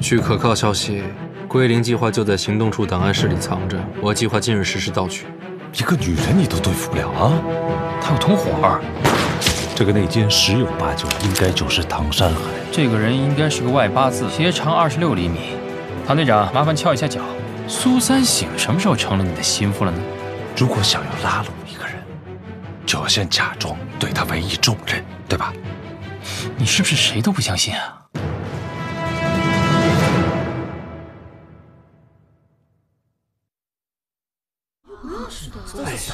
据可靠消息，归零计划就在行动处档案室里藏着，我计划近日实施盗取。一个女人你都对付不了啊？他有同伙。这个内奸十有八九应该就是唐山海。这个人应该是个外八字，鞋长26厘米。唐队长，麻烦敲一下脚。苏三省什么时候成了你的心腹了呢？如果想要拉拢一个人，就要先假装对他委以重任，对吧？你是不是谁都不相信啊？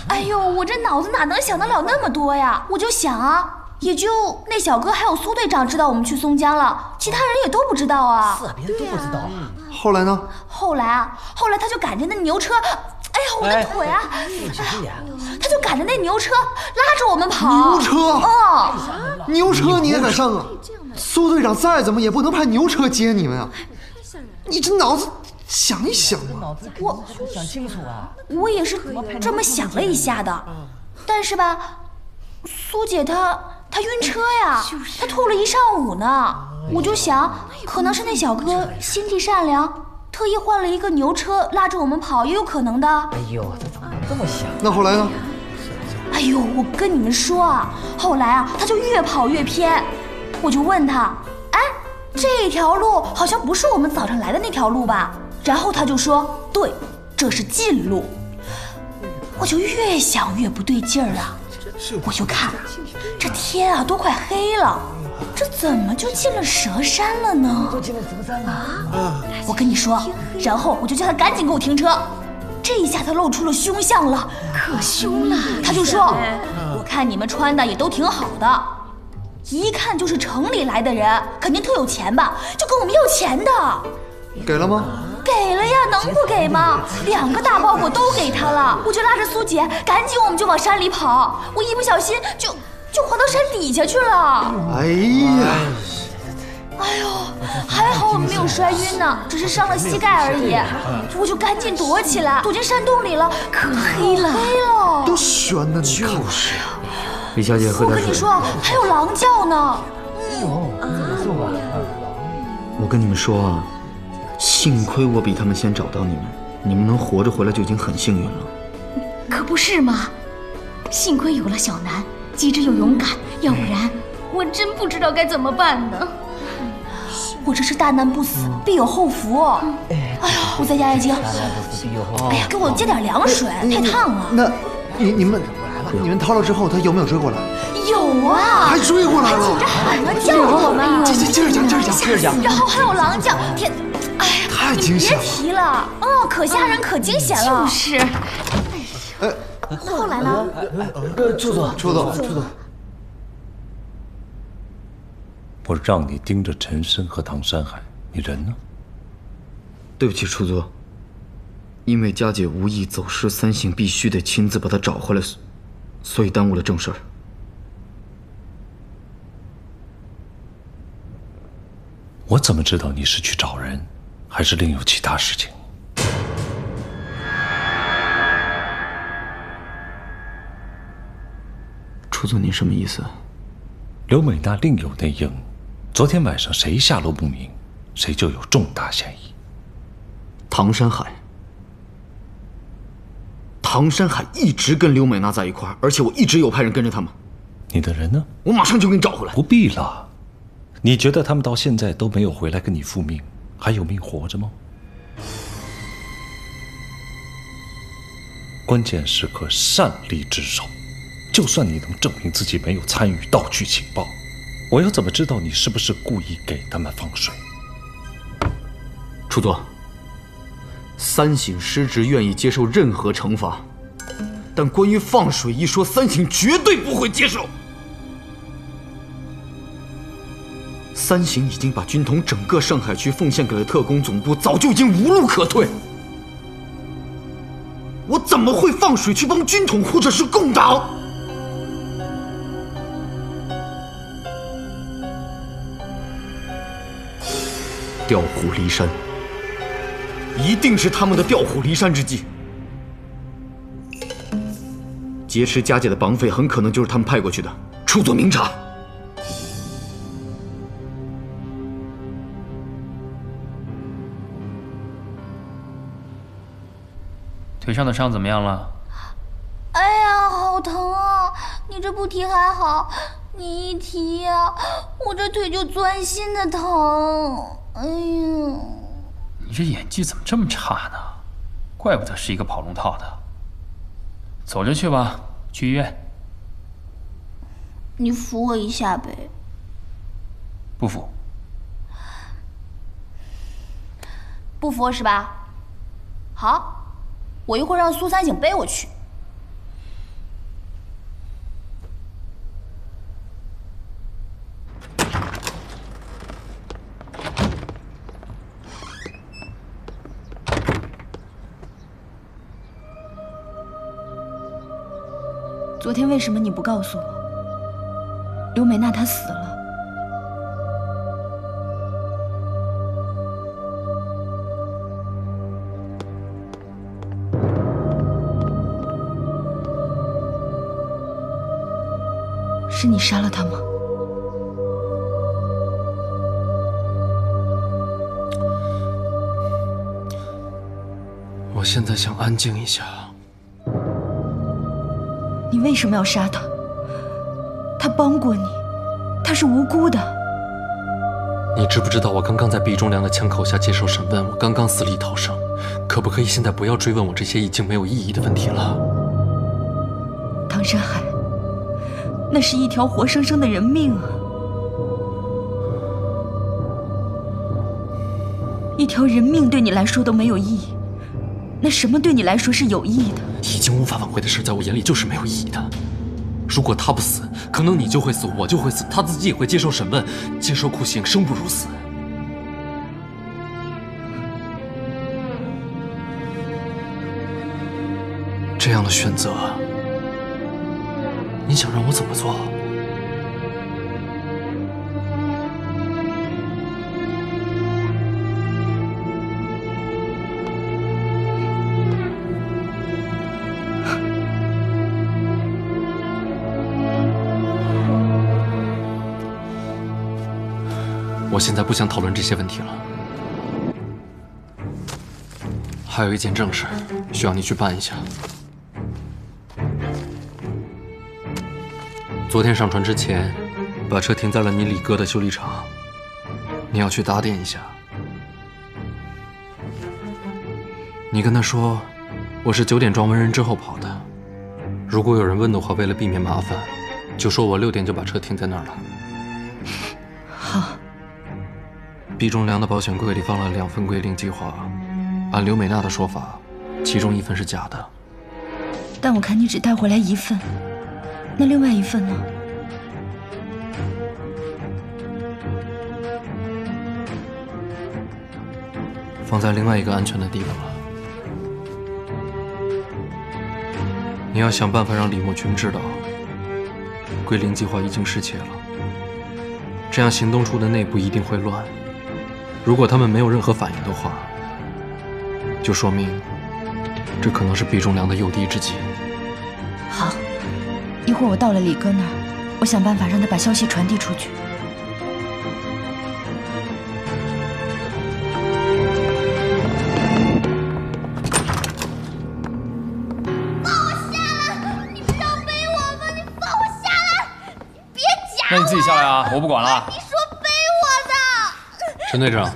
哎呦，我这脑子哪能想得了那么多呀？我就想啊，也就那小哥还有苏队长知道我们去松江了，其他人也都不知道啊。是啊，别人都不知道。后来呢？后来他就赶着那牛车，哎呀，我的腿啊！他就赶着那牛车拉着我们跑。牛车？牛车你也敢上啊？苏队长再怎么也不能派牛车接你们啊！你这脑子想一想嘛。我想清楚啊。我也是这么想了一下的，但是吧，苏姐她晕车呀，她吐了一上午呢。我就想，可能是那小哥心地善良，特意换了一个牛车拉着我们跑，也有可能的。哎呦，这怎么这么想？那后来呢？哎呦，我跟你们说啊，后来啊，他就越跑越偏。我就问他，哎，这条路好像不是我们早上来的那条路吧？然后他就说，对，这是近路。我就越想越不对劲儿啊，我就看这天啊都快黑了，这怎么就进了蛇山了呢？都进了蛇山了啊！我跟你说，然后我就叫他赶紧给我停车。这一下他露出了凶相了，可凶了。他就说，我看你们穿的也都挺好的，一看就是城里来的人，肯定特有钱吧，就跟我们要钱的。给了吗？给了呀，能不给吗？2个大包裹都给他了。我就拉着苏姐，赶紧我们就往山里跑。我一不小心就滑到山底下去了。哎呀！哎呦，还好我们没有摔晕呢，只是伤了膝盖而已。我就赶紧躲起来，躲进山洞里了。可黑了，都悬的，你看。就是啊，李小姐喝点水。我跟你说，还有狼叫呢。我跟你们说啊，幸亏我比他们先找到你们，你们能活着回来就已经很幸运了。可不是嘛，幸亏有了小南，机智又勇敢，要不然我真不知道该怎么办呢。我这是大难不死，必有后福。哎呀，我再压压惊。哎呀，给我接点凉水，太烫了。那，你们掏了之后，他有没有追过来？有啊，还追过来了，还紧着喊了叫我们。接着讲。然后还有狼叫，天，哎呀，太惊险了。别提了，可吓人，可惊险了。就是。后来呢？处座。我让你盯着陈深和唐山海，你人呢？对不起，处座，因为佳姐无意走失，三省必须得亲自把她找回来，所以耽误了正事儿。我怎么知道你是去找人，还是另有其他事情？处座，您什么意思？刘美娜另有内应。昨天晚上谁下落不明，谁就有重大嫌疑。唐山海一直跟刘美娜在一块儿，而且我一直有派人跟着他们。你的人呢？我马上就给你找回来。不必了，你觉得他们到现在都没有回来跟你复命，还有命活着吗？关键时刻擅离职守，就算你能证明自己没有参与盗取情报，我又怎么知道你是不是故意给他们放水？处座，三省失职愿意接受任何惩罚，但关于放水一说，三省绝对不会接受。三省已经把军统整个上海区奉献给了特工总部，早就已经无路可退。我怎么会放水去帮军统或者是共党？调虎离山，一定是他们的调虎离山之计。劫持佳姐的绑匪很可能就是他们派过去的，处座明察。腿上的伤怎么样了？哎呀，好疼啊！你这不提还好，你一提呀，我这腿就钻心的疼。哎呀，你这演技怎么这么差呢？怪不得是一个跑龙套的。走着去吧，去医院。你扶我一下呗。不扶。不服是吧？好，我一会儿让苏三省背我去。昨天为什么你不告诉我？刘美娜她死了。是你杀了他吗？我现在想安静一下。你为什么要杀他？他帮过你，他是无辜的。你知不知道我刚刚在毕忠良的枪口下接受审问，我刚刚死里逃生，可不可以现在不要追问我这些已经没有意义的问题了？唐山海，那是一条活生生的人命啊！一条人命对你来说都没有意义，那什么对你来说是有意义的？已经无法挽回的事，在我眼里就是没有意义的。如果他不死，可能你就会死，我就会死，他自己也会接受审问，接受酷刑，生不如死。这样的选择，你想让我怎么做？我现在不想讨论这些问题了。还有一件正事，需要你去办一下。昨天上船之前，把车停在了你李哥的修理厂，你要去打点一下。你跟他说，我是9点撞完人之后跑的。如果有人问的话，为了避免麻烦，就说我6点就把车停在那儿了。好。毕忠良的保险柜里放了2份归零计划，按刘美娜的说法，其中1份是假的。但我看你只带回来1份，那另外1份呢？放在另外一个安全的地方了。你要想办法让李莫群知道，归零计划已经失窃了，这样行动处的内部一定会乱。如果他们没有任何反应的话，就说明这可能是毕忠良的诱敌之计。好，一会儿我到了李哥那儿，我想办法让他把消息传递出去。那你自己下来啊，我不管了。你说背我的，陈队长。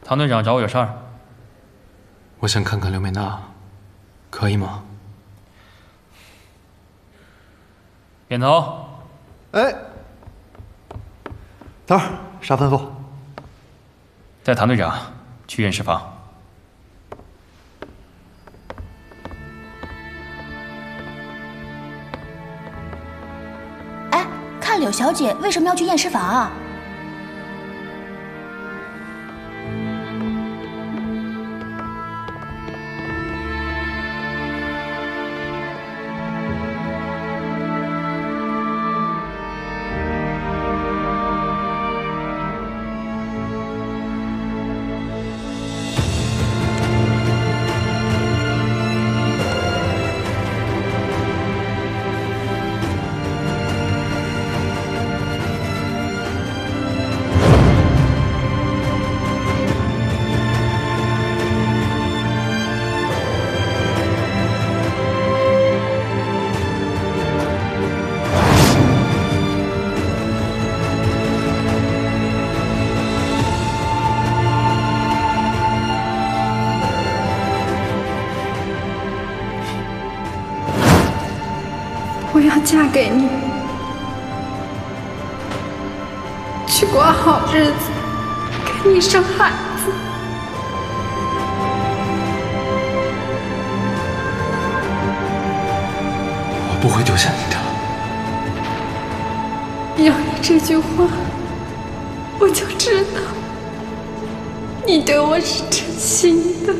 唐队长找我有事儿。我想看看刘美娜，可以吗？点头。哎，等会儿，啥吩咐？带唐队长去验尸房。哎，看柳小姐为什么要去验尸房啊？嫁给你，去过好日子，给你生孩子。我不会丢下你的。有你这句话，我就知道你对我是真心的。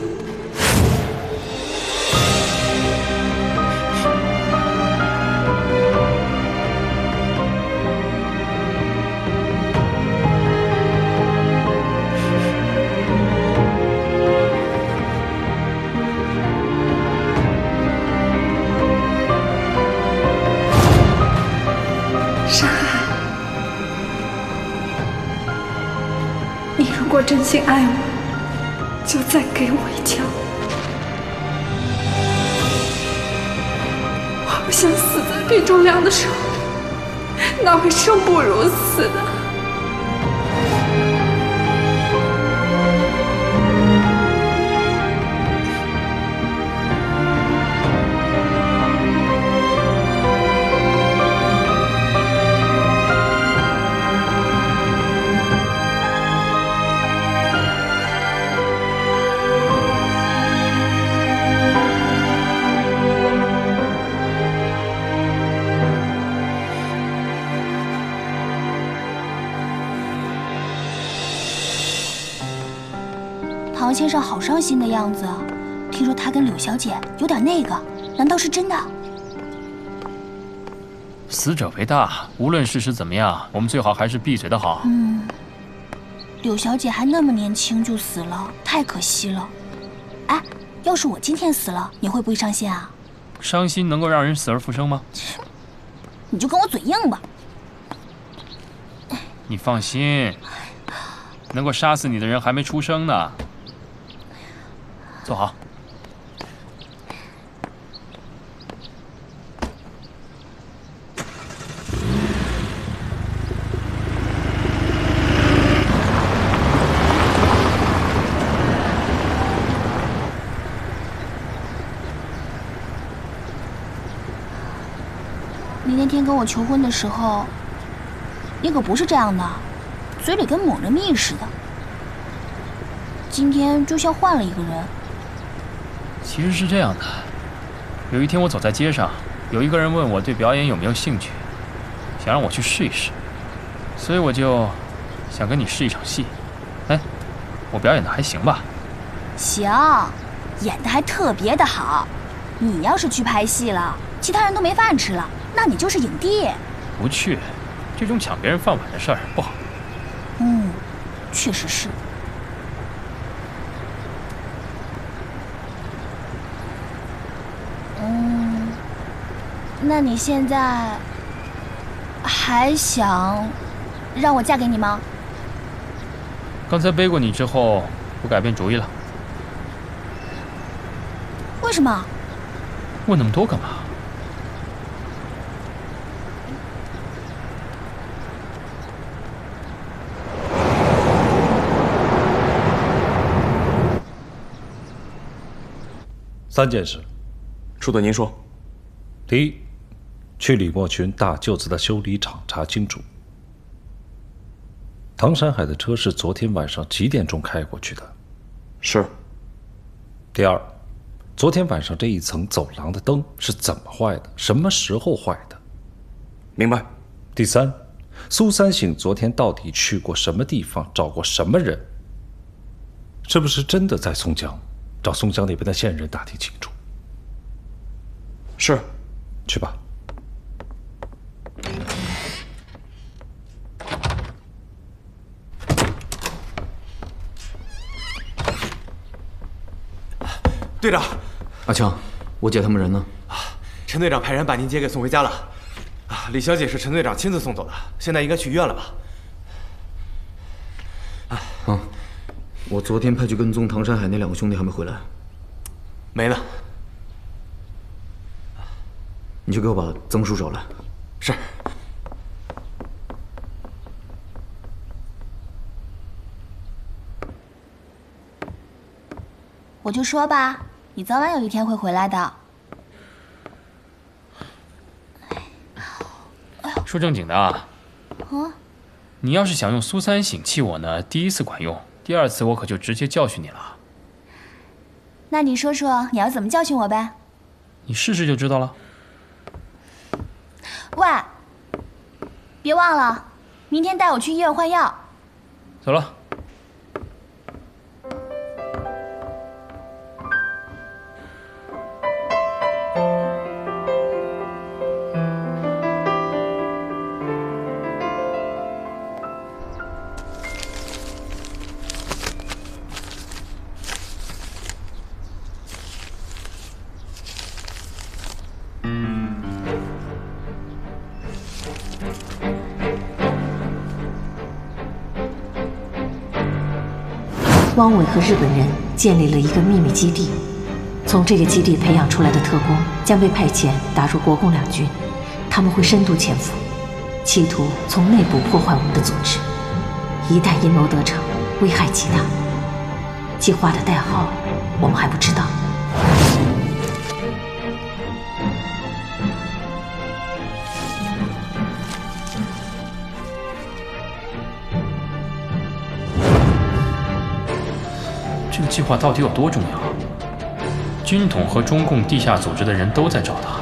山海，你如果真心爱我，就再给我一条。我不想死在毕忠良的手里，那会生不如死的。唐先生好伤心的样子，听说他跟柳小姐有点那个，难道是真的？死者为大，无论事实怎么样，我们最好还是闭嘴的好。柳小姐还那么年轻就死了，太可惜了。哎，要是我今天死了，你会不会伤心啊？伤心能够让人死而复生吗？你就跟我嘴硬吧。你放心，能够杀死你的人还没出生呢。坐好。你那天跟我求婚的时候，你可不是这样的，嘴里跟抹了蜜似的。今天就像换了一个人。其实是这样的，有一天我走在街上，有一个人问我对表演有没有兴趣，想让我去试一试，所以我就想跟你试一场戏。哎，我表演的还行吧？行，演的还特别的好。你要是去拍戏了，其他人都没饭吃了，那你就是影帝。不去，这种抢别人饭碗的事儿不好。确实是。那你现在还想让我嫁给你吗？刚才背过你之后，我改变主意了。为什么？问那么多干嘛？3件事。初佐，您说。第一，去李莫群大舅子的修理厂查清楚，唐山海的车是昨天晚上几点钟开过去的？是。第二，昨天晚上这一层走廊的灯是怎么坏的？什么时候坏的？明白。第三，苏三省昨天到底去过什么地方，找过什么人？是不是真的在松江？找松江那边的线人打听清楚。是。去吧。队长，阿强，我姐他们人呢？陈队长派人把您姐给送回家了。李小姐是陈队长亲自送走的，现在应该去医院了吧？我昨天派去跟踪唐山海那2个兄弟还没回来。没呢。你去给我把曾叔找来。是。我就说吧，你早晚有一天会回来的。说正经的啊。啊？你要是想用苏三省气我呢，第一次管用，第二次我可就直接教训你了。那你说说你要怎么教训我呗？你试试就知道了。喂，别忘了，明天带我去医院换药。走了。汪伪和日本人建立了一个秘密基地，从这个基地培养出来的特工将被派遣打入国共两军，他们会深度潜伏，企图从内部破坏我们的组织。一旦阴谋得逞，危害极大。计划的代号我们还不知道。这个计划到底有多重要？军统和中共地下组织的人都在找他。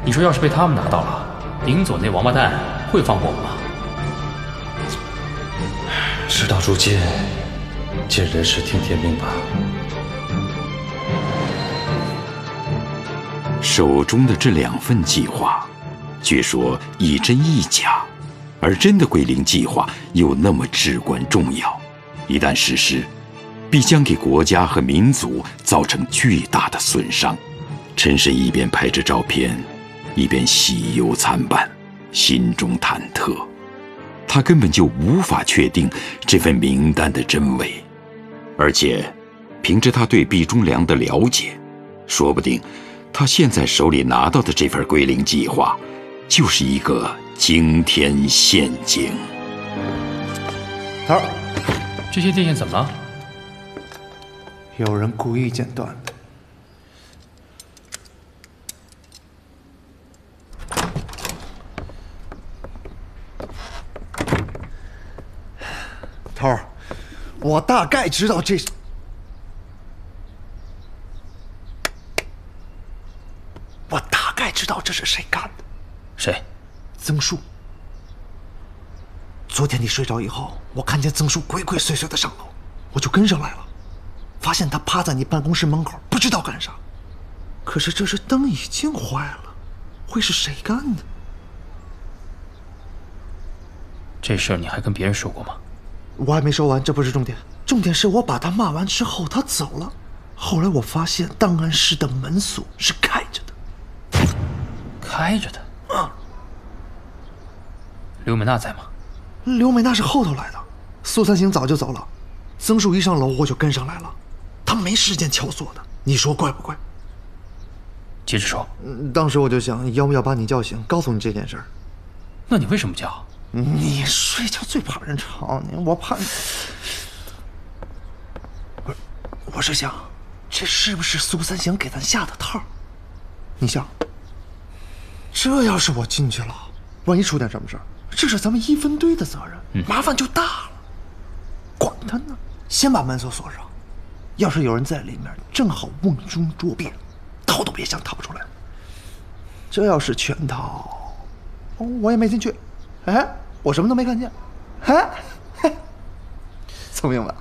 你说要是被他们拿到了，林佐那王八蛋会放过我们吗？事到如今，见人事听天命吧。手中的这2份计划，据说一真一假，而真的归零计划又那么至关重要，一旦实施，必将给国家和民族造成巨大的损伤。陈深一边拍着照片，一边喜忧参半，心中忐忑。他根本就无法确定这份名单的真伪，而且凭着他对毕忠良的了解，说不定他现在手里拿到的这份归零计划，就是一个惊天陷阱。头儿，这些电线怎么了？有人故意剪断的。头儿，我大概知道这是。我大概知道这是谁干的。谁？曾树。昨天你睡着以后，我看见曾树鬼鬼祟祟的上楼，我就跟上来了。发现他趴在你办公室门口，不知道干啥。可是这时灯已经坏了，会是谁干的？这事儿你还跟别人说过吗？我还没说完，这不是重点。重点是我把他骂完之后，他走了。后来我发现档案室的门锁是开着的。开着的？刘美娜在吗？刘美娜是后头来的，苏三省早就走了。曾树一上楼，我就跟上来了。他没时间敲锁的，你说怪不怪？接着说。当时我就想，要不要把你叫醒，告诉你这件事儿。那你为什么叫？你睡觉最怕人吵你，我怕你。我是想，这是不是苏三省给咱下的套？你想，这要是我进去了，万一出点什么事儿，这是咱们一分队的责任，麻烦就大了。管他呢，先把门锁锁上。要是有人在里面，正好瓮中捉鳖，逃都别想逃出来。这要是全逃，我也没进去，哎，我什么都没看见，哎，聪明吧？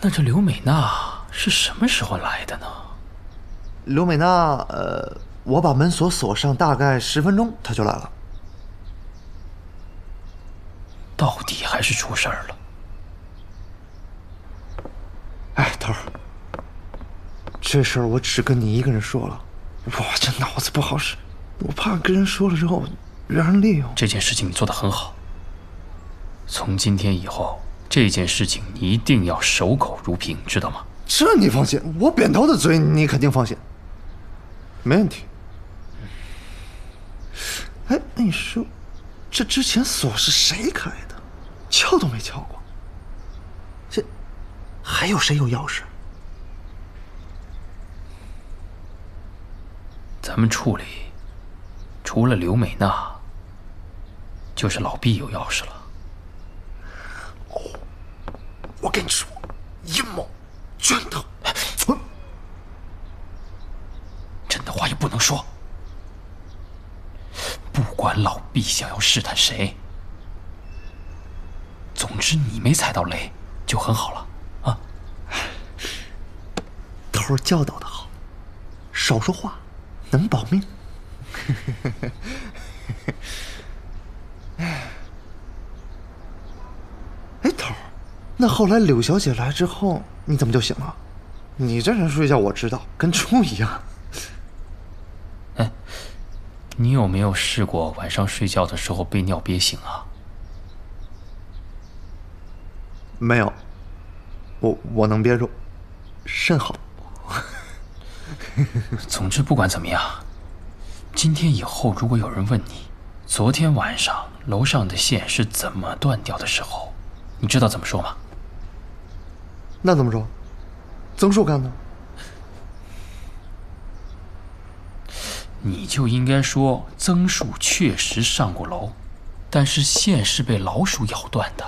那这刘美娜是什么时候来的呢？刘美娜，我把门锁锁上，大概10分钟，她就来了。到底还是出事儿了。哎，头儿，这事儿我只跟你一个人说了，我这脑子不好使，我怕跟人说了之后让人利用。这件事情你做得很好。从今天以后，这件事情你一定要守口如瓶，知道吗？这你放心，我扁头的嘴你肯定放心，没问题。哎，你说，这之前锁是谁开的？敲都没敲过。这还有谁有钥匙？咱们处里除了刘美娜，就是老毕有钥匙了。我跟你说，阴谋，圈套。真的话也不能说。不管老毕想要试探谁，总之你没踩到雷就很好了啊。头儿教导的好，少说话，能保命。哎，头儿，那后来柳小姐来之后，你怎么就醒了？你这人睡觉我知道，跟猪一样。哎，你有没有试过晚上睡觉的时候被尿憋醒啊？没有，我能憋住，甚好。总之不管怎么样，今天以后如果有人问你，昨天晚上楼上的线是怎么断掉的时候，你知道怎么说吗？那怎么说？曾树干的。你就应该说曾树确实上过楼，但是线是被老鼠咬断的。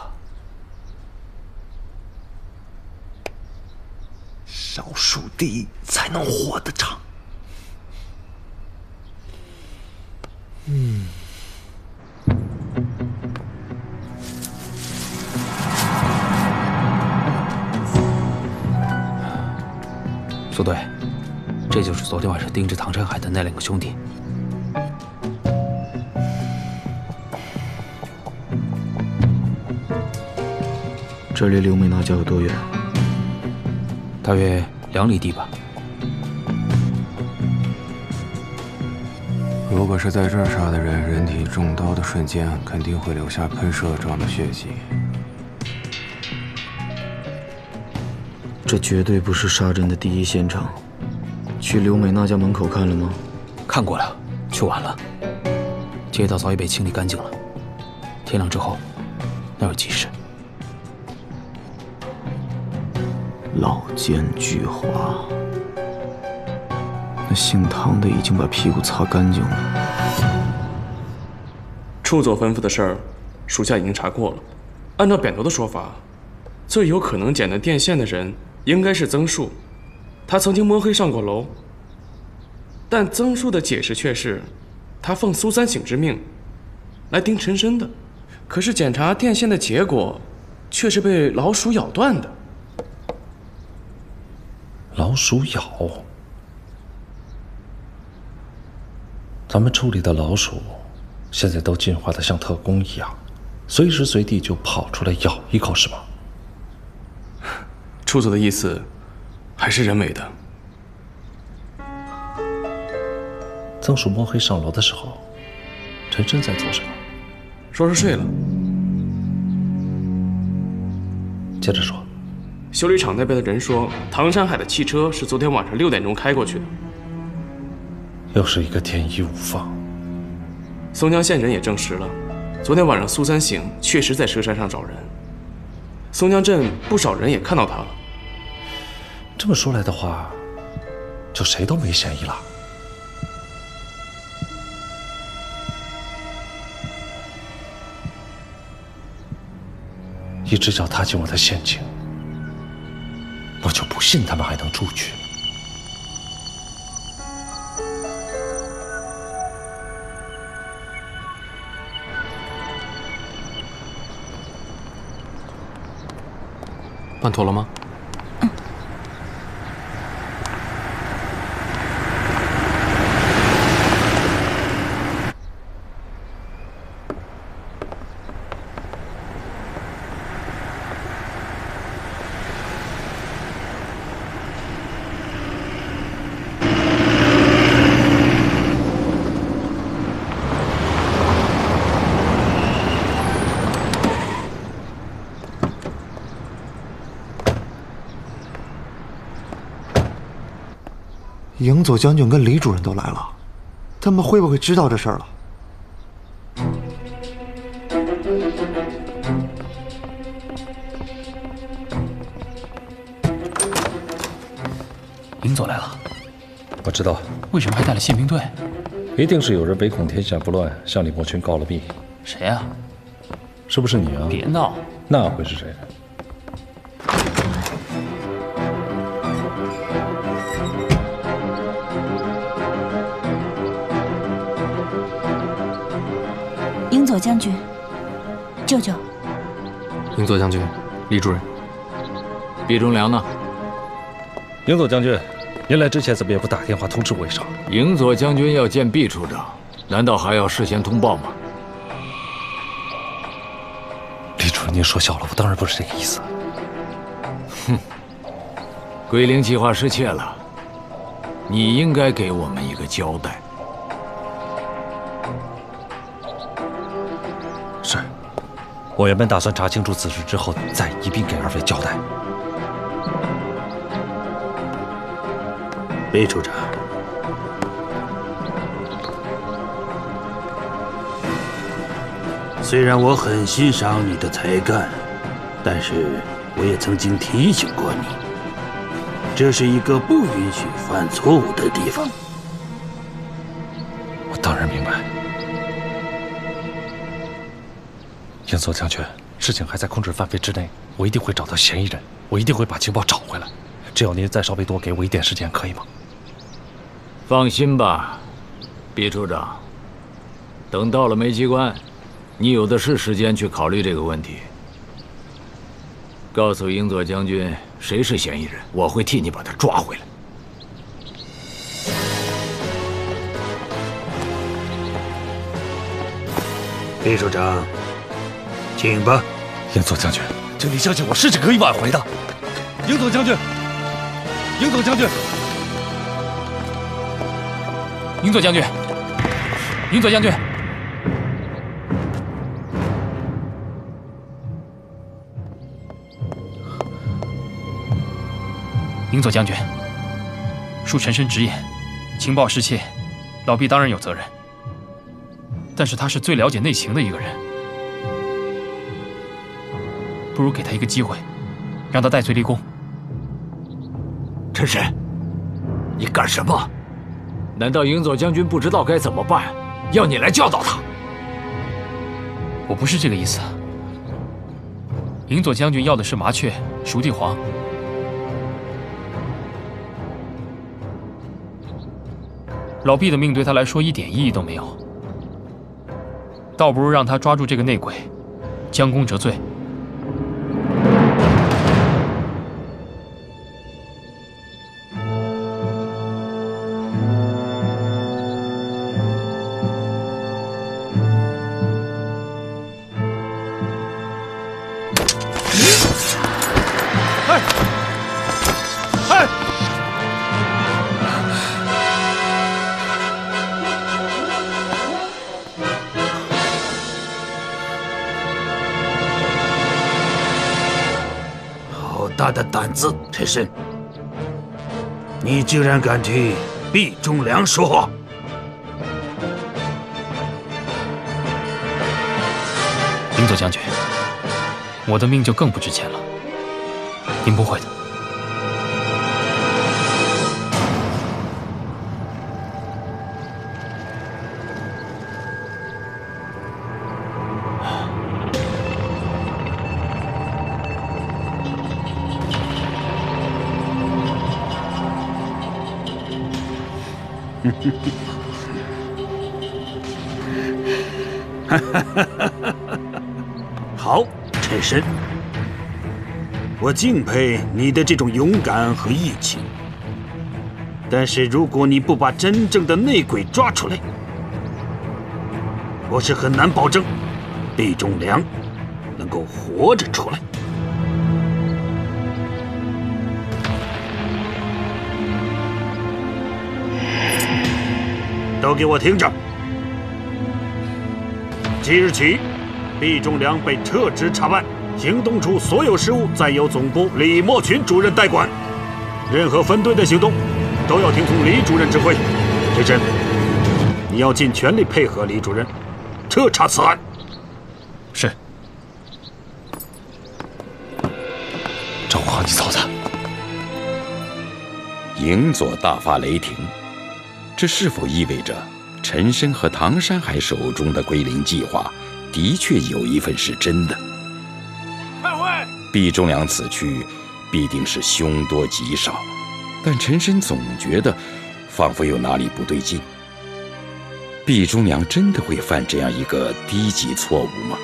少数第一才能活得长。苏队，这就是昨天晚上盯着唐山海的那2个兄弟。这离刘美娜家有多远？大约2里地吧。如果是在这儿杀的人，人体中刀的瞬间肯定会留下喷射状的血迹。这绝对不是杀人的第一现场。去刘美娜家门口看了吗？看过了，去晚了。街道早已被清理干净了。天亮之后，那有急事。老奸巨猾，那姓唐的已经把屁股擦干净了。处佐吩咐的事儿，属下已经查过了。按照扁头的说法，最有可能剪断电线的人应该是曾树，他曾经摸黑上过楼。但曾树的解释却是，他奉苏三省之命来盯陈深的，可是检查电线的结果却是被老鼠咬断的。老鼠咬，咱们处理的老鼠，现在都进化的像特工一样，随时随地就跑出来咬一口，是吗？处佐的意思，还是人为的。曾树摸黑上楼的时候，陈深在做什么？说是睡了。接着说。修理厂那边的人说，唐山海的汽车是昨天晚上6点钟开过去的。又是一个天衣无缝。松江县人也证实了，昨天晚上苏三省确实在佘山上找人。松江镇不少人也看到他了。这么说来的话，就谁都没嫌疑了。一只脚踏进我的陷阱，我就不信他们还能出去。办妥了吗？营佐将军跟李主任都来了，他们会不会知道这事儿了？营佐来了，我知道。为什么还带了宪兵队？一定是有人唯恐天下不乱，向李莫群告了密。谁呀？是不是你啊？别闹！那会是谁？英佐将军，舅舅。英佐将军，李主任。毕忠良呢？英佐将军，您来之前怎么也不打电话通知我一声？营佐将军要见毕处长，难道还要事先通报吗？李主任，您说笑了，我当然不是这个意思。哼，归零计划失窃了，你应该给我们一个交代。是，我原本打算查清楚此事之后，再一并给二位交代。毕处长，虽然我很欣赏你的才干，但是我也曾经提醒过你，这是一个不允许犯错误的地方。我当然明白。英佐将军，事情还在控制范围之内，我一定会找到嫌疑人，我一定会把情报找回来。只要您再稍微多给我一点时间，可以吗？放心吧，毕处长，等到了煤机关，你有的是时间去考虑这个问题。告诉英佐将军谁是嫌疑人，我会替你把他抓回来。毕处长，请吧。英佐将军，请你相信我，事情可以挽回的。英佐将军，英佐将军，英佐将军，英佐将军。英佐将军，恕臣身直言，情报失窃，老毕当然有责任。但是他是最了解内情的一个人，不如给他一个机会，让他戴罪立功。陈神，你干什么？难道英佐将军不知道该怎么办，要你来教导他？我不是这个意思。英佐将军要的是麻雀、熟地黄。老毕的命对他来说一点意义都没有，倒不如让他抓住这个内鬼，将功折罪。大的胆子，陈深，你竟然敢替毕忠良说话！英佐将军，我的命就更不值钱了，您不会的。好，陈深，我敬佩你的这种勇敢和义气。但是如果你不把真正的内鬼抓出来，我是很难保证毕忠良能够活着出来。都给我听着！即日起，毕忠良被撤职查办，行动处所有事务再由总部李莫群主任代管，任何分队的行动都要听从李主任指挥。陈深，你要尽全力配合李主任，彻查此案。是。赵国豪，你走着。营佐大发雷霆，这是否意味着陈深和唐山海手中的归零计划，的确有一份是真的。毕忠良此去，必定是凶多吉少，但陈深总觉得，仿佛有哪里不对劲。毕忠良真的会犯这样一个低级错误吗？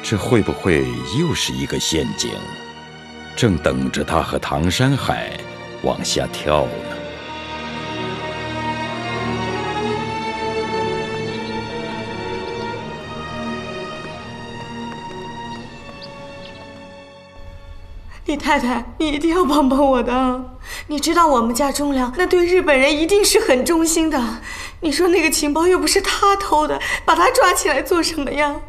这会不会又是一个陷阱，正等着他和唐山海往下跳呢？李太太，你一定要帮帮我的。你知道我们家忠良那对日本人一定是很忠心的。你说那个情报又不是他偷的，把他抓起来做什么呀？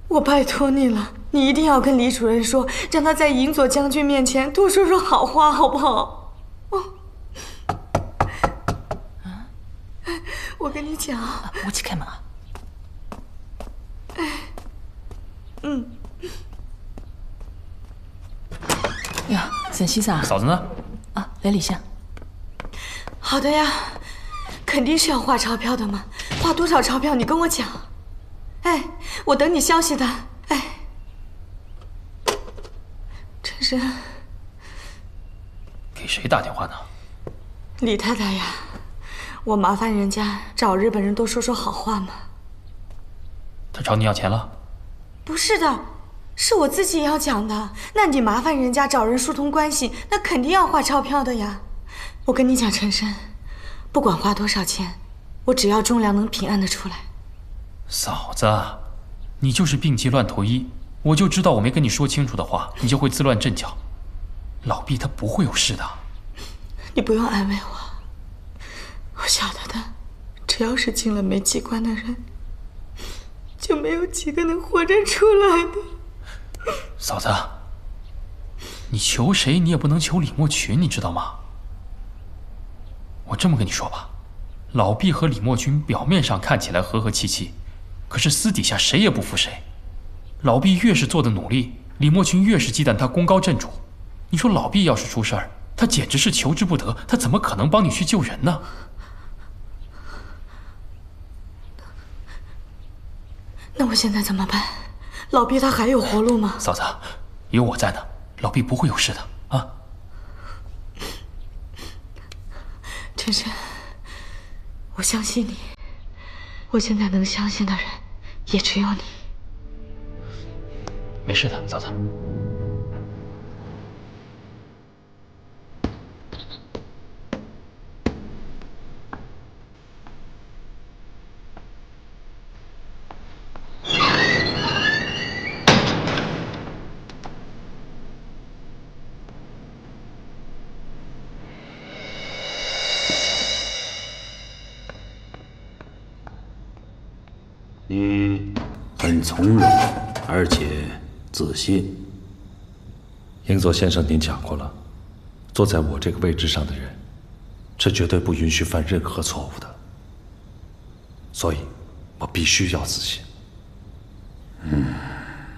我拜托你了，你一定要跟李主任说，让他在银佐将军面前多说说好话，好不好？我跟你讲，我去开门啊。呀，沈西噻，嫂子呢？啊，来里下。好的呀，肯定是要花钞票的嘛，花多少钞票你跟我讲。哎，我等你消息的。哎，陈深，给谁打电话呢？李太太呀，我麻烦人家找日本人多说说好话嘛。他找你要钱了？不是的，是我自己要讲的。那你麻烦人家找人疏通关系，那肯定要花钞票的呀。我跟你讲，陈深，不管花多少钱，我只要忠良能平安的出来。嫂子，你就是病急乱投医，我就知道我没跟你说清楚的话，你就会自乱阵脚。老毕他不会有事的。你不用安慰我，我晓得的。只要是进了梅机关的人，就没有几个能活着出来的。嫂子，你求谁你也不能求李莫群，你知道吗？我这么跟你说吧，老毕和李莫群表面上看起来和和气气，可是私底下谁也不服谁。老毕越是做的努力，李莫群越是忌惮他功高震主。你说老毕要是出事儿，他简直是求之不得，他怎么可能帮你去救人呢？那我现在怎么办？老毕他还有活路吗？嫂子，有我在呢，老毕不会有事的啊。陈深，我相信你。我现在能相信的人也只有你。没事的，嫂子。你很从容，而且自信。英佐先生，您讲过了，坐在我这个位置上的人，是绝对不允许犯任何错误的。所以，我必须要自信。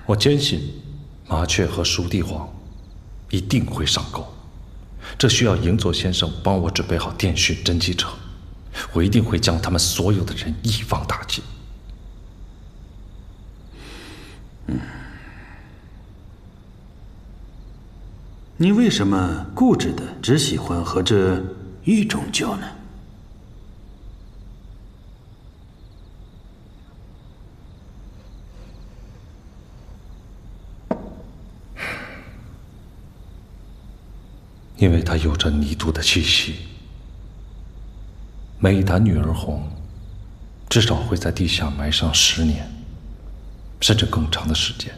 我坚信麻雀和熟地黄一定会上钩，这需要英佐先生帮我准备好电讯侦缉车，我一定会将他们所有的人一网打尽。你为什么固执的只喜欢和这一种交呢？因为它有着泥土的气息。每一坛女儿红，至少会在地下埋上10年，甚至更长的时间。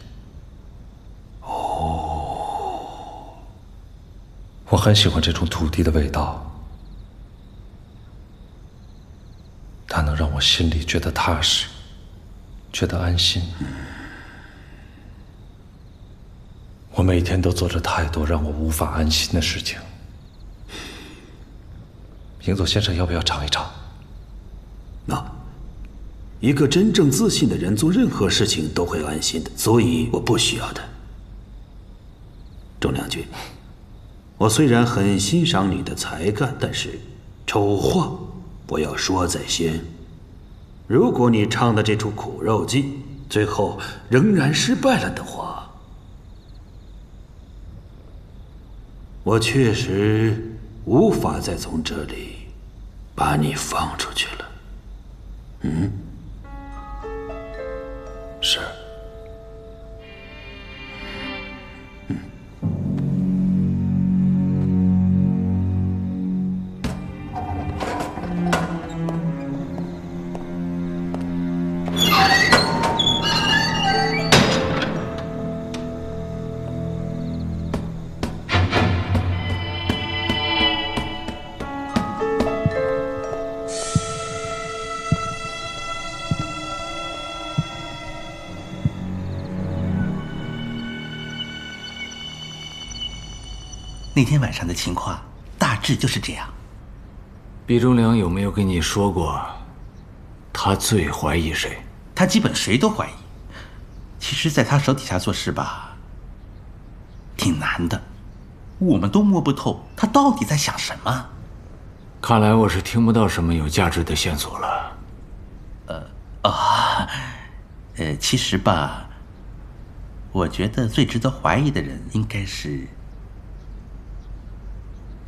我很喜欢这种土地的味道，它能让我心里觉得踏实，觉得安心。我每天都做着太多让我无法安心的事情。英佐先生，要不要尝一尝？一个真正自信的人做任何事情都会安心的，所以我不需要的。忠良君，我虽然很欣赏你的才干，但是丑话我要说在先，如果你唱的这出苦肉计最后仍然失败了的话，我确实无法再从这里把你放出去了。是。那天晚上的情况大致就是这样。毕忠良有没有跟你说过，他最怀疑谁？他基本谁都怀疑。其实，在他手底下做事吧，挺难的，我们都摸不透他到底在想什么。看来我是听不到什么有价值的线索了。其实吧，我觉得最值得怀疑的人应该是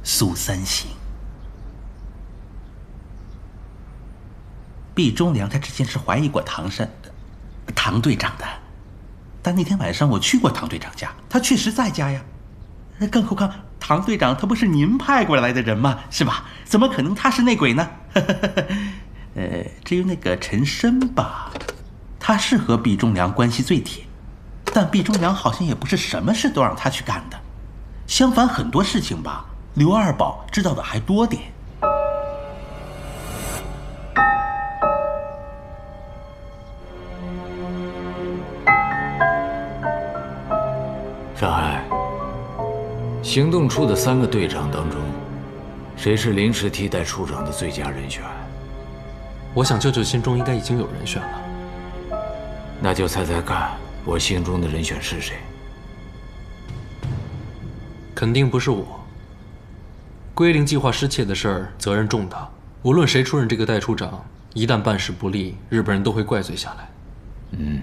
苏三省。毕忠良他之前是怀疑过唐队长的，但那天晚上我去过唐队长家，他确实在家呀。更何况唐队长他不是您派过来的人吗？是吧？怎么可能他是内鬼呢？至于那个陈深吧，他是和毕忠良关系最铁，但毕忠良好像也不是什么事都让他去干的，相反很多事情吧，刘二宝知道的还多点。上海，行动处的3个队长当中，谁是临时替代处长的最佳人选？我想舅舅心中应该已经有人选了。那就猜猜看，我心中的人选是谁？肯定不是我。归零计划失窃的事儿，责任重大，无论谁出任这个代处长，一旦办事不力，日本人都会怪罪下来。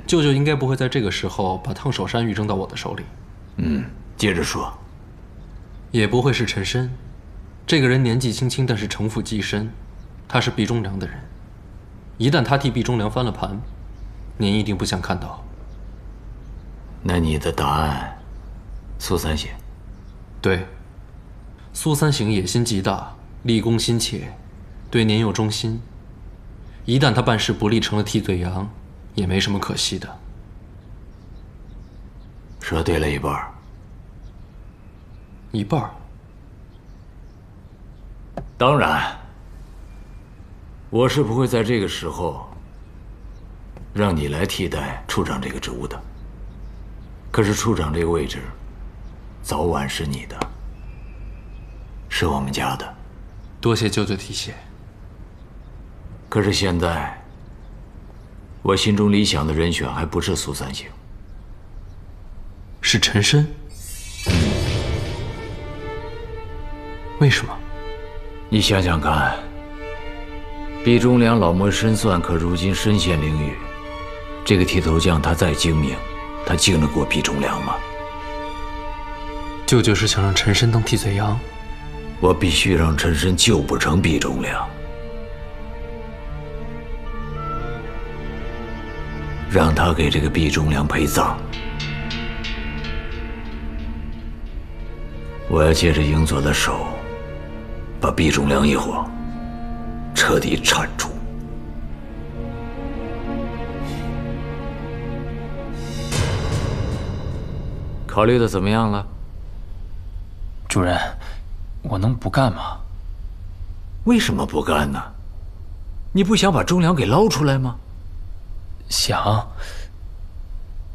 舅舅应该不会在这个时候把烫手山芋扔到我的手里。接着说。也不会是陈深，这个人年纪轻轻，但是城府极深，他是毕忠良的人，一旦他替毕忠良翻了盘，您一定不想看到。那你的答案，苏三省？对，苏三省野心极大，立功心切，对您又忠心，一旦他办事不力成了替罪羊，也没什么可惜的。说对了一半。一半？当然，我是不会在这个时候让你来替代处长这个职务的。可是处长这个位置，早晚是你的，是我们家的。多谢舅舅提携。可是现在，我心中理想的人选还不是苏三省，是陈深。为什么？你想想看，毕忠良老谋深算，可如今身陷囹圄。这个剃头匠他再精明，他经得过毕忠良吗？舅舅是想让陈深当替罪羊？我必须让陈深救不成毕忠良，让他给这个毕忠良陪葬。我要借着英佐的手，把毕忠良一伙彻底铲除。考虑的怎么样了？主任，我能不干吗？为什么不干呢？你不想把忠良给捞出来吗？想。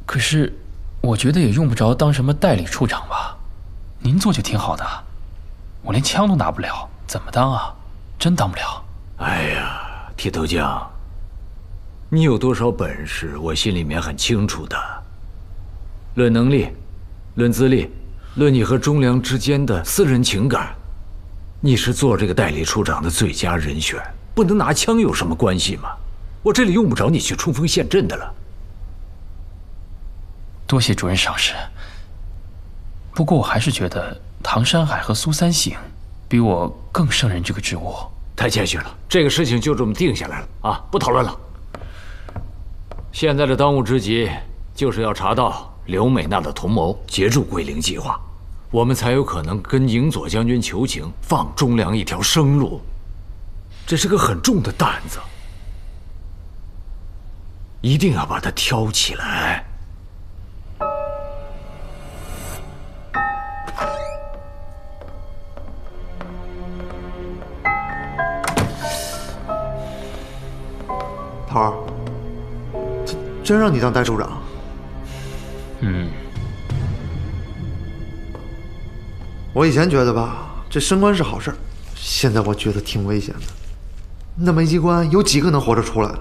可是，我觉得也用不着当什么代理处长吧。您做就挺好的，我连枪都拿不了，怎么当啊？真当不了。哎呀，剃头匠，你有多少本事，我心里面很清楚的。论能力，论资历，论你和忠良之间的私人情感，你是做这个代理处长的最佳人选，不不能拿枪有什么关系吗？我这里用不着你去冲锋陷阵的了。多谢主任赏识。不过我还是觉得唐山海和苏三省比我更胜任这个职务。太谦虚了，这个事情就这么定下来了啊，不讨论了。现在的当务之急就是要查到刘美娜的同谋，截住桂林计划，我们才有可能跟营佐将军求情，放忠良一条生路。这是个很重的担子，一定要把它挑起来。桃儿，真让你当代处长？我以前觉得吧，这升官是好事儿，现在我觉得挺危险的。那煤机关有几个能活着出来的？